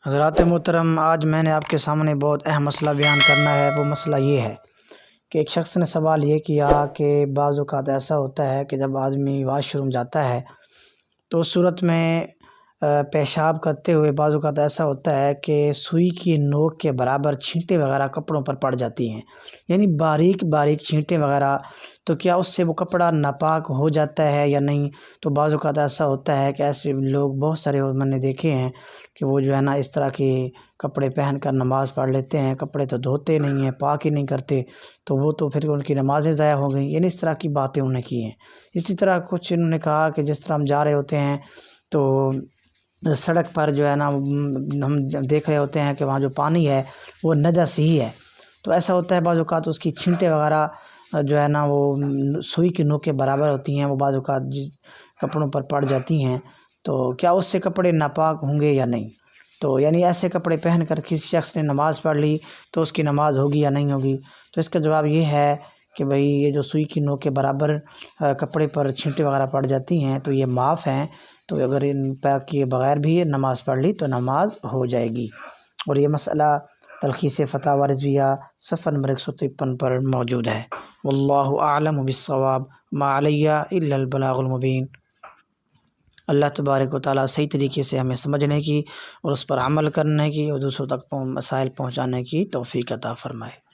حضرات محترم، آج میں نے آپ کے سامنے بہت اہم مسئلہ بیان کرنا ہے۔ وہ مسئلہ یہ ہے کہ ایک شخص نے سوال یہ کیا کہ بعض اوقات ایسا ہوتا ہے کہ جب آدمی واش روم جاتا ہے تو اس صورت میں پیشاب کرتے ہوئے بعض اوقات ایسا ہوتا ہے کہ سوئی کی نوک کے برابر چھینٹیں وغیرہ کپڑوں پر پڑ جاتی ہیں، یعنی باریک باریک چھینٹیں وغیرہ۔ تو کیا اس سے وہ کپڑا ناپاک ہو جاتا ہے یا نہیں؟ تو بعض اوقات ایسا ہوتا ہے کہ ایسے لوگ بہت سارے میں نے دیکھے ہیں کہ وہ جو ہے نا اس طرح کے کپڑے پہن کر نماز پڑھ لیتے ہیں، کپڑے تو دھوتے نہیں ہیں، پاک ہی نہیں کرتے، تو وہ تو پھر ان کی نمازیں ضائع ہو گئیں۔ یعنی اس طرح کی باتیں انہوں نے کی ہیں۔ اسی طرح کچھ انہوں نے کہا کہ جس طرح ہم جا رہے ہوتے ہیں تو سڑک پر جو ہے نا ہم دیکھ رہے ہوتے ہیں کہ وہاں جو پانی ہے وہ نجس ہی ہے، تو ایسا ہوتا ہے بعض اوقات اس کی چھینٹیں وغیرہ جو ہے نا وہ سوئی کی نوک کے برابر ہوتی ہیں، وہ بعض اوقات کپڑوں پر پڑ جاتی ہیں، تو کیا اس سے کپڑے ناپاک ہوں گے یا نہیں؟ تو یعنی ایسے کپڑے پہن کر کسی شخص نے نماز پڑھ لی تو اس کی نماز ہوگی یا نہیں ہوگی؟ تو اس کا جواب یہ ہے کہ بھئی یہ جو سوئی کی نوک کے برابر کپڑے پر چھینٹیں وغیرہ پڑ جاتی ہیں تو یہ معاف ہیں، تو اگر ان پاک کیے بغیر بھی یہ نماز پڑھ لی تو نماز ہو جائے گی۔ اور یہ مسئلہ تلخیص فتاوی رضویہ صفحہ نمبر 153 پر موجود ہے۔ واللہ اعلم بالصواب، ما علی الا البلاغ المبین۔ اللہ تبارک و تعالیٰ صحیح طریقے سے ہمیں سمجھنے کی اور اس پر عمل کرنے کی اور دوسروں تک مسائل پہنچانے کی توفیق عطا فرمائے۔